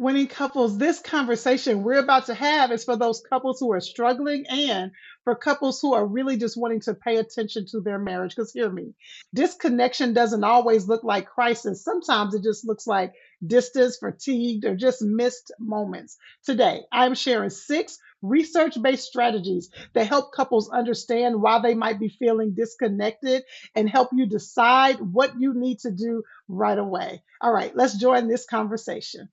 Winning couples, this conversation we're about to have is for those couples who are struggling and for couples who are really just wanting to pay attention to their marriage. Because hear me, disconnection doesn't always look like crisis. Sometimes it just looks like distance, fatigued, or just missed moments. Today, I'm sharing 6 research-based strategies that help couples understand why they might be feeling disconnected and help you decide what you need to do right away. All right, let's join this conversation.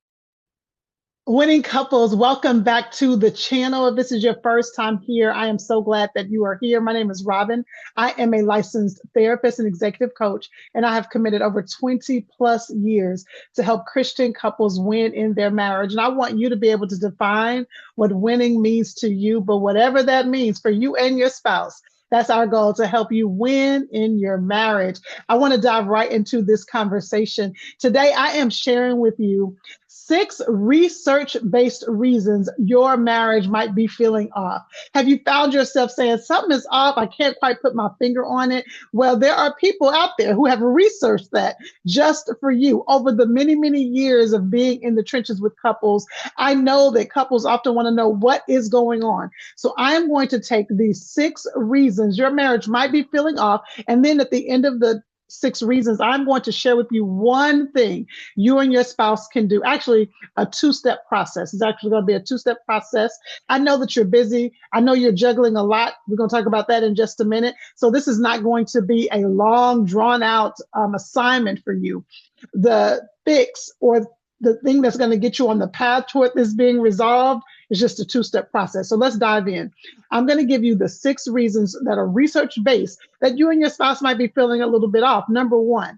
Winning couples, welcome back to the channel. If this is your first time here, I am so glad that you are here. My name is Robin. I am a licensed therapist and executive coach, and I have committed over 20 plus years to help Christian couples win in their marriage. And I want you to be able to define what winning means to you, but whatever that means for you and your spouse. That's our goal, to help you win in your marriage. I want to dive right into this conversation. Today, I am sharing with you 6 research-based reasons your marriage might be feeling off. Have you found yourself saying something is off? I can't quite put my finger on it. Well, there are people out there who have researched that just for you. Over the many, many years of being in the trenches with couples, I know that couples often want to know what is going on. So I am going to take these 6 reasons your marriage might be feeling off, and then at the end of the 6 reasons, I'm going to share with you one thing you and your spouse can do. Actually, a 2-step process. It's actually going to be a 2-step process. I know that you're busy. I know you're juggling a lot. We're going to talk about that in just a minute. So this is not going to be a long, drawn out assignment for you. The fix, or the thing that's going to get you on the path toward this being resolved, is just a 2-step process. So let's dive in. I'm going to give you the 6 reasons that are research-based that you and your spouse might be feeling a little bit off. Number 1,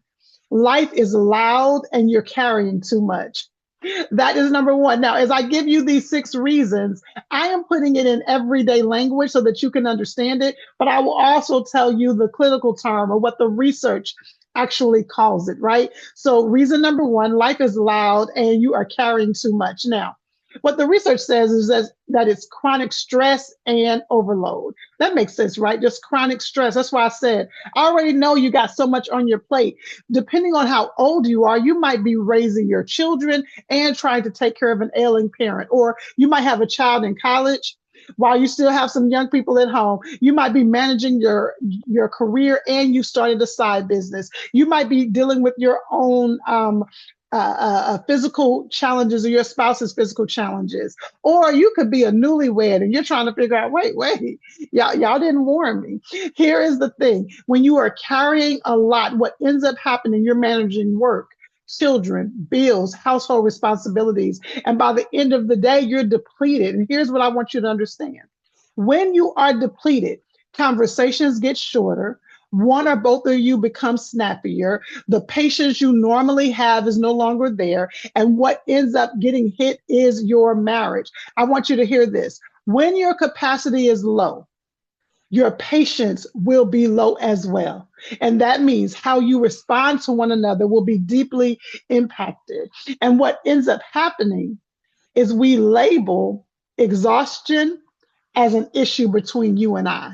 life is loud and you're carrying too much. That is number 1. Now, as I give you these 6 reasons, I am putting it in everyday language so that you can understand it, but I will also tell you the clinical term, or what the research actually calls it, right? So reason number 1, life is loud and you are carrying too much. Now, what the research says is that it's chronic stress and overload. That makes sense, right? Just chronic stress. That's why I said, I already know you got so much on your plate. Depending on how old you are, you might be raising your children and trying to take care of an ailing parent, or you might have a child in college while you still have some young people at home. You might be managing your career and you started a side business. You might be dealing with your own physical challenges, or your spouse's physical challenges. Or you could be a newlywed and you're trying to figure out, wait, y'all didn't warn me. Here is the thing. When you are carrying a lot, what ends up happening, you're managing work, children, bills, household responsibilities. And by the end of the day, you're depleted. And here's what I want you to understand. When you are depleted, conversations get shorter. One or both of you become snappier. The patience you normally have is no longer there. And what ends up getting hit is your marriage. I want you to hear this. When your capacity is low, your patience will be low as well. And that means how you respond to one another will be deeply impacted. And what ends up happening is we label exhaustion as an issue between you and I,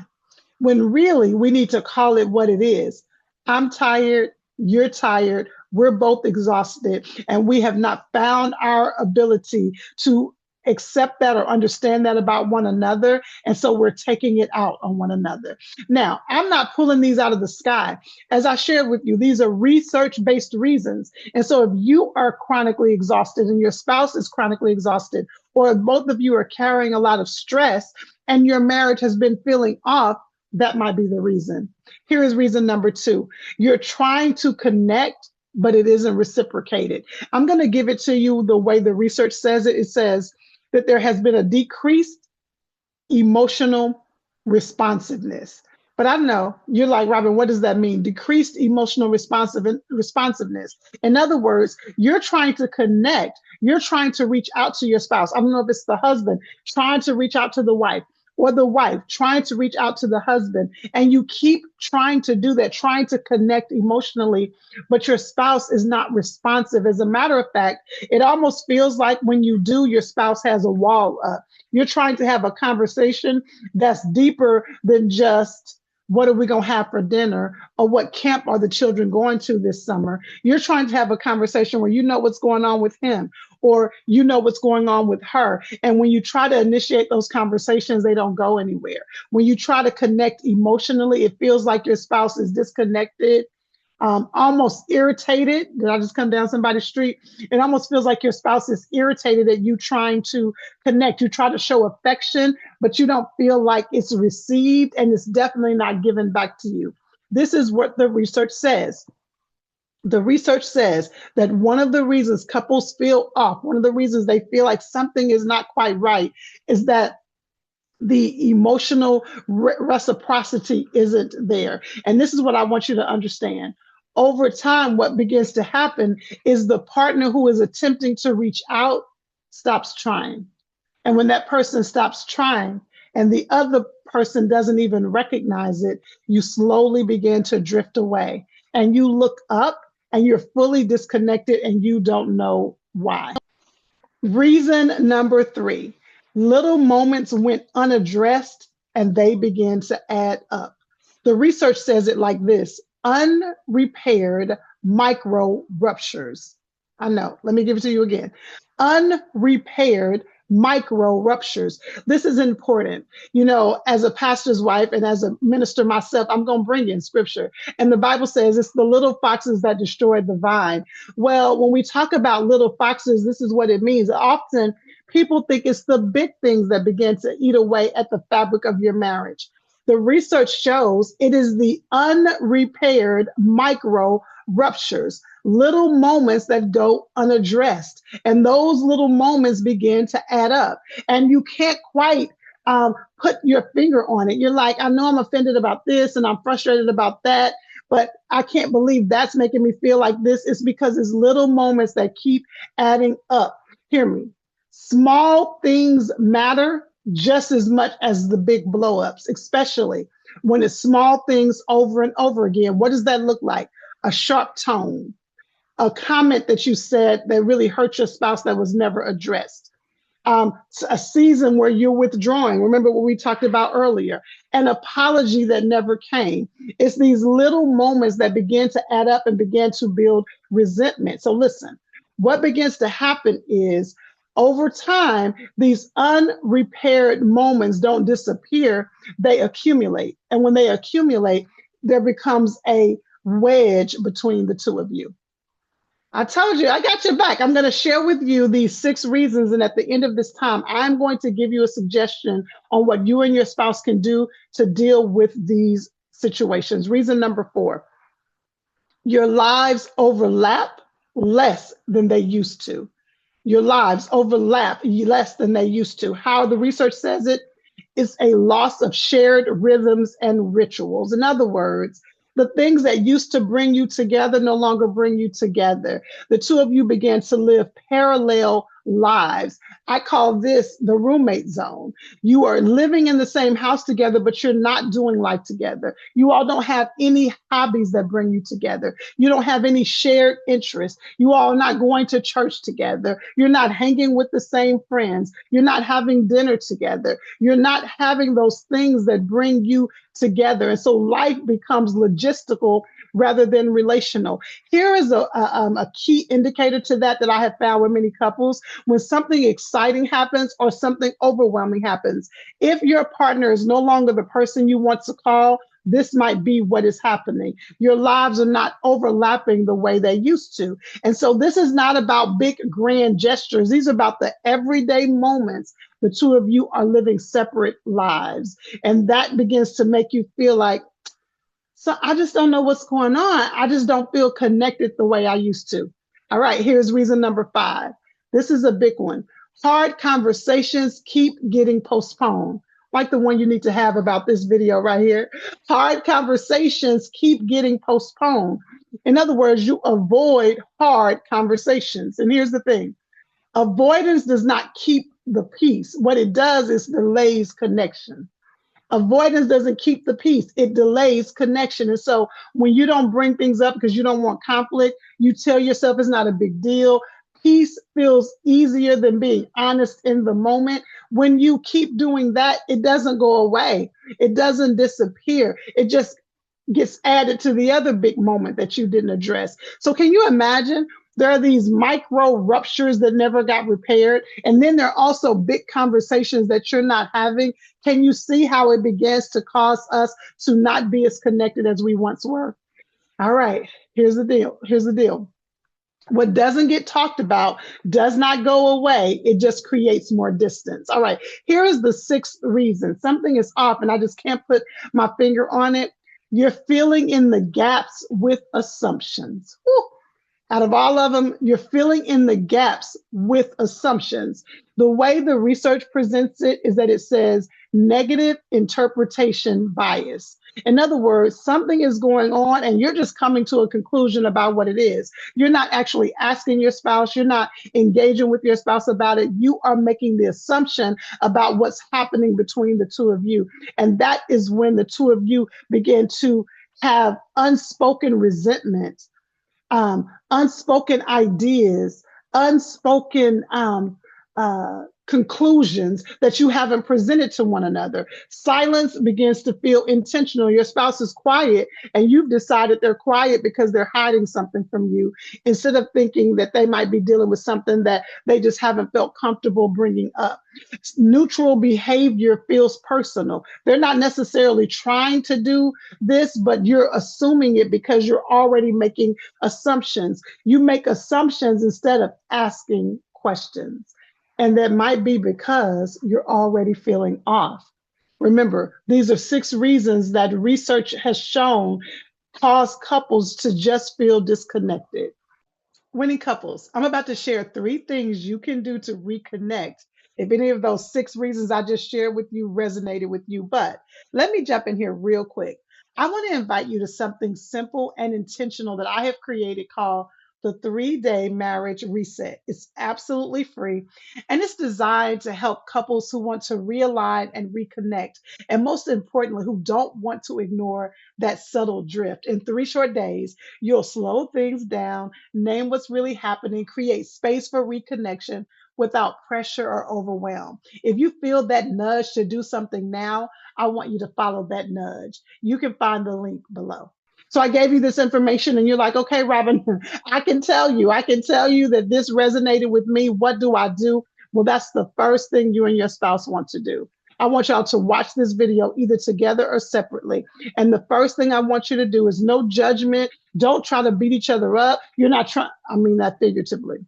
when really we need to call it what it is. I'm tired, you're tired, we're both exhausted, and we have not found our ability to accept that or understand that about one another. And so we're taking it out on one another. Now, I'm not pulling these out of the sky. As I shared with you, these are research-based reasons. And so if you are chronically exhausted and your spouse is chronically exhausted, or if both of you are carrying a lot of stress and your marriage has been feeling off, that might be the reason. Here is reason number 2. You're trying to connect, but it isn't reciprocated. I'm going to give it to you the way the research says it. It says that there has been a decreased emotional responsiveness. But I know you're like, Robin, what does that mean? Decreased emotional responsiveness. In other words, you're trying to connect. You're trying to reach out to your spouse. I don't know if it's the husband trying to reach out to the wife, or the wife trying to reach out to the husband. And you keep trying to do that, trying to connect emotionally, but your spouse is not responsive. As a matter of fact, it almost feels like when you do, your spouse has a wall up. You're trying to have a conversation that's deeper than just, what are we going to have for dinner? Or what camp are the children going to this summer? You're trying to have a conversation where you know what's going on with him, or you know what's going on with her. And when you try to initiate those conversations, they don't go anywhere. When you try to connect emotionally, it feels like your spouse is disconnected, almost irritated. Did I just come down somebody's street? It almost feels like your spouse is irritated at you trying to connect. You try to show affection, but you don't feel like it's received, and it's definitely not given back to you. This is what the research says. The research says that one of the reasons couples feel off, one of the reasons they feel like something is not quite right, is that the emotional reciprocity isn't there. And this is what I want you to understand. Over time, what begins to happen is the partner who is attempting to reach out stops trying. And when that person stops trying and the other person doesn't even recognize it, you slowly begin to drift away. And you look up and you're fully disconnected and you don't know why. Reason number 3, little moments went unaddressed and they began to add up. The research says it like this: unrepaired micro ruptures. I know, let me give it to you again. Unrepaired micro ruptures. This is important. You know, as a pastor's wife and as a minister myself, I'm going to bring in scripture. And the Bible says it's the little foxes that destroyed the vine. Well, when we talk about little foxes, this is what it means. Often people think it's the big things that begin to eat away at the fabric of your marriage. The research shows it is the unrepaired micro ruptures, little moments that go unaddressed. And those little moments begin to add up. And you can't quite put your finger on it. You're like, I know I'm offended about this and I'm frustrated about that, but I can't believe that's making me feel like this. It's because it's little moments that keep adding up. Hear me. Small things matter just as much as the big blowups, especially when it's small things over and over again. What does that look like? A sharp tone, a comment that you said that really hurt your spouse that was never addressed, a season where you're withdrawing. Remember what we talked about earlier, an apology that never came. It's these little moments that begin to add up and begin to build resentment. So listen, what begins to happen is over time, these unrepaired moments don't disappear, they accumulate. And when they accumulate, there becomes a wedge between the two of you. I told you, I got your back. I'm going to share with you these 6 reasons. And at the end of this time, I'm going to give you a suggestion on what you and your spouse can do to deal with these situations. Reason number 4, your lives overlap less than they used to. Your lives overlap less than they used to. How the research says it is a loss of shared rhythms and rituals. In other words, the things that used to bring you together no longer bring you together. The two of you began to live parallel lives. I call this the roommate zone. You are living in the same house together, but you're not doing life together. You all don't have any hobbies that bring you together. You don't have any shared interests. You all are not going to church together. You're not hanging with the same friends. You're not having dinner together. You're not having those things that bring you together. And so life becomes logistical rather than relational. Here is a key indicator to that I have found with many couples. When something exciting happens or something overwhelming happens, if your partner is no longer the person you want to call, this might be what is happening. Your lives are not overlapping the way they used to. And so this is not about big, grand gestures. These are about the everyday moments the two of you are living separate lives. And that begins to make you feel like, so I just don't know what's going on. I just don't feel connected the way I used to. All right, here's reason number 5. This is a big one. Hard conversations keep getting postponed, like the one you need to have about this video right here. Hard conversations keep getting postponed. In other words, you avoid hard conversations. And here's the thing. Avoidance does not keep the peace. What it does is delays connection. Avoidance doesn't keep the peace. It delays connection. And so when you don't bring things up because you don't want conflict, you tell yourself it's not a big deal. Peace feels easier than being honest in the moment. When you keep doing that, it doesn't go away. It doesn't disappear. It just gets added to the other big moment that you didn't address. So can you imagine There are these micro ruptures that never got repaired. And then there are also big conversations that you're not having. Can you see how it begins to cause us to not be as connected as we once were? All right, here's the deal. Here's the deal. What doesn't get talked about does not go away. It just creates more distance. All right, here is the sixth reason. Something is off, and I just can't put my finger on it. You're filling in the gaps with assumptions. Whew. Out of all of them, you're filling in the gaps with assumptions. The way the research presents it is that it says negative interpretation bias. In other words, something is going on and you're just coming to a conclusion about what it is. You're not actually asking your spouse, you're not engaging with your spouse about it. You are making the assumption about what's happening between the two of you. And that is when the two of you begin to have unspoken resentment, unspoken ideas, unspoken conclusions that you haven't presented to one another. Silence begins to feel intentional. Your spouse is quiet and you've decided they're quiet because they're hiding something from you instead of thinking that they might be dealing with something that they just haven't felt comfortable bringing up. Neutral behavior feels personal. They're not necessarily trying to do this, but you're assuming it because you're already making assumptions. You make assumptions instead of asking questions. And that might be because you're already feeling off. Remember, these are six reasons that research has shown cause couples to just feel disconnected. Winning couples, I'm about to share three things you can do to reconnect if any of those six reasons I just shared with you resonated with you. But let me jump in here real quick. I want to invite you to something simple and intentional that I have created called the 3-day marriage reset. It's absolutely free and it's designed to help couples who want to realign and reconnect. And most importantly, who don't want to ignore that subtle drift. In 3 short days, you'll slow things down, name what's really happening, create space for reconnection without pressure or overwhelm. If you feel that nudge to do something now, I want you to follow that nudge. You can find the link below. So I gave you this information and you're like, okay, Robin, I can tell you that this resonated with me. What do I do? Well, that's the first thing you and your spouse want to do. I want y'all to watch this video either together or separately. And the first thing I want you to do is no judgment. Don't try to beat each other up. You're not trying, I mean that figuratively.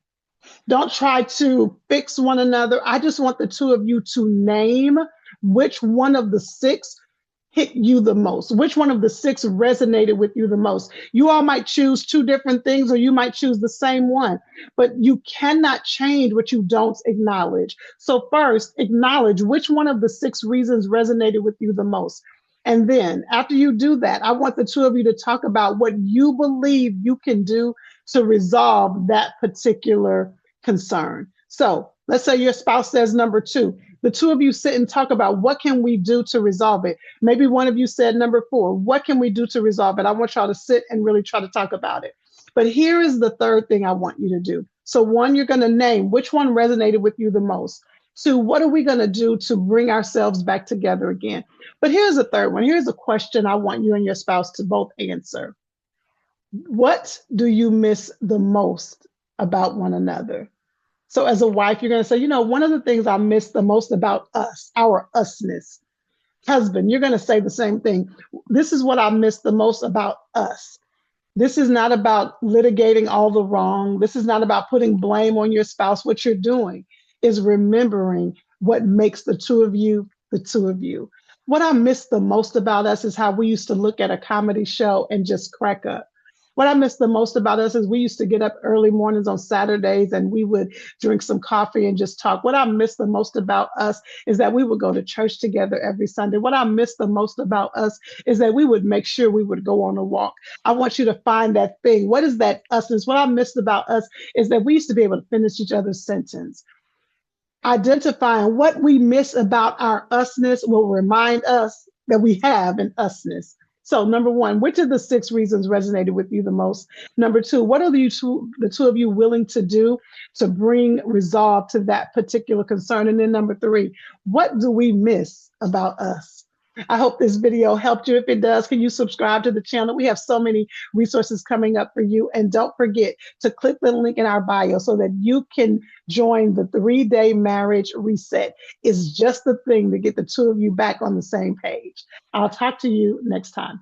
Don't try to fix one another. I just want the two of you to name which one of the six hit you the most, which one of the six resonated with you the most. You all might choose two different things or you might choose the same one, but you cannot change what you don't acknowledge. So first, acknowledge which one of the six reasons resonated with you the most. And then after you do that, I want the two of you to talk about what you believe you can do to resolve that particular concern. So let's say your spouse says number two. The two of you sit and talk about what can we do to resolve it. Maybe one of you said number four. What can we do to resolve it? I want y'all to sit and really try to talk about it. But here is the third thing I want you to do. So one, you're going to name which one resonated with you the most. Two, what are we going to do to bring ourselves back together again? But here's the third one. Here's a question I want you and your spouse to both answer. What do you miss the most about one another? So as a wife, you're going to say, you know, one of the things I miss the most about us, our usness. Husband, you're going to say the same thing. This is what I miss the most about us. This is not about litigating all the wrong. This is not about putting blame on your spouse. What you're doing is remembering what makes the two of you the two of you. What I miss the most about us is how we used to look at a comedy show and just crack up. What I miss the most about us is we used to get up early mornings on Saturdays and we would drink some coffee and just talk. What I miss the most about us is that we would go to church together every Sunday. What I miss the most about us is that we would make sure we would go on a walk. I want you to find that thing. What is that usness? What I missed about us is that we used to be able to finish each other's sentence. Identifying what we miss about our usness will remind us that we have an usness. So number one, which of the six reasons resonated with you the most? Number two, what are the two of you willing to do to bring resolve to that particular concern? And then number three, what do we miss about us? I hope this video helped you. If it does, can you subscribe to the channel? We have so many resources coming up for you. And don't forget to click the link in our bio so that you can join the 3-day marriage reset. It's just the thing to get the two of you back on the same page. I'll talk to you next time.